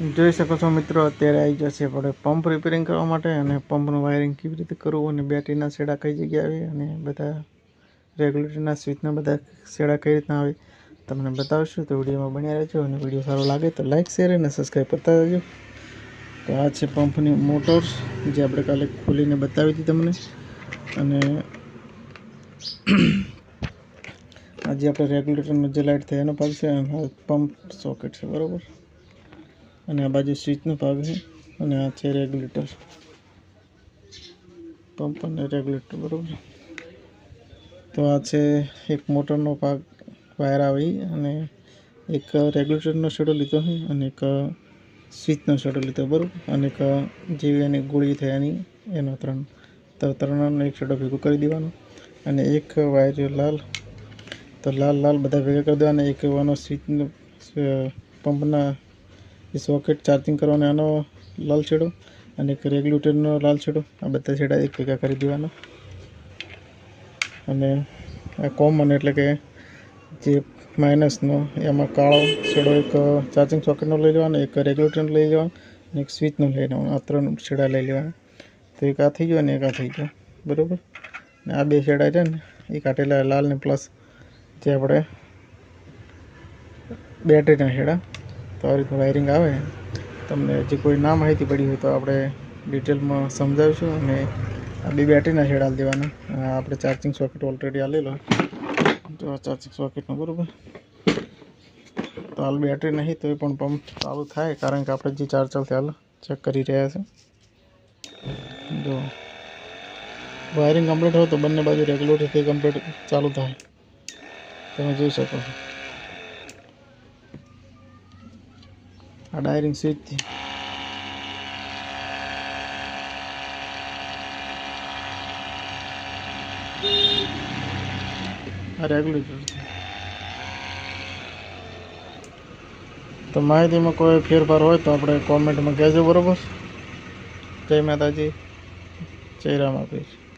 જોઈ શકો છો મિત્રો, અત્યારે આવી જશે આપણે પંપ રિપેરિંગ કરવા માટે અને પંપનું વાયરિંગ કેવી રીતે કરવું અને બેટરીના છેડા કઈ જગ્યાએ આવે અને બધા રેગ્યુલેટરના સ્વિચના બધા છેડા કઈ રીતના આવે તમને બતાવશું. તો વિડીયોમાં બન્યા રહેજો અને વિડીયો સારો લાગે તો લાઇક શેર અને સબસ્ક્રાઈબ કરતા રહેજો. તો આ છે પંપની મોટર જે આપણે કાલે ખોલીને બતાવી હતી તમને. અને આજે આપણે રેગ્યુલેટરનો જે લાઇટ થાય એનો ભાગ છે અને પંપ સોકેટ છે બરાબર. અને આ બાજુ સ્વિચનો ભાગ છે અને આ છે રેગ્યુલેટર, પંપ અને રેગ્યુલેટર બરાબર. તો આ છે એક મોટરનો ભાગ વાયર આવી અને એક રેગ્યુલેટરનો છેડો લીધો છે અને એક સ્વિચનો છેડો લીધો બરાબર. અને એક જેવી એની ગોળી થઈ એનો ત્રણનો એક છેડો ભેગો કરી દેવાનો અને એક વાયર લાલ, તો લાલ બધા ભેગા કરી દેવાના. એક એવાનો સ્વિચનો પંપના સોકેટ ચાર્જિંગ કરવાનો એનો લાલ છેડો અને એક રેગ્યુલેટરનો લાલ છેડો, આ બધા છેડા એક ભેગા કરી દેવાના. અને આ કોમન એટલે કે જે માઇનસનો એમાં કાળો છેડો એક ચાર્જિંગ સોકેટનો લઈ લેવાનો, એક રેગ્યુલેટરનો લઈ લેવાનો અને એક સ્વિચનો લઈ લેવાનો. આ ત્રણ છેડા લઈ લેવાના. તો એક આ થઈ ગયો અને એક આ થઈ ગયો બરાબર. અને આ બે છેડા છે ને એ કાઢેલા લાલ ને પ્લસ જે આપણે બેટરીના છેડા. તો આ રીતનું વાયરિંગ આવે. તમને જે કોઈ ના માહિતી પડી હોય તો આપણે ડિટેલમાં સમજાવીશું. અને આ બે બેટરીના છેડા દેવાના. આપણે ચાર્જિંગ સોકેટ ઓલરેડી આલેલો, તો આ ચાર્જિંગ સોકેટનો બરાબર. તો હાલ બેટરી નહીં તો એ પણ પંપ ચાલુ થાય, કારણ કે આપણે જે ચાર્જ હાલ ચેક કરી રહ્યા છે. જો વાયરિંગ કમ્પ્લીટ હોય તો બંને બાજુ રેગ્યુલેટરથી કમ્પ્લીટ ચાલુ થાય, તમે જોઈ શકો છો. આ ડાયરિંગ સ્વિચથી આ રેગ્યુલેટર. તો માહિતીમાં કોઈ ફેરફાર હોય તો આપણે કોમેન્ટમાં કહેજો બરાબર. જય માતાજી, જય રામ આપીશ.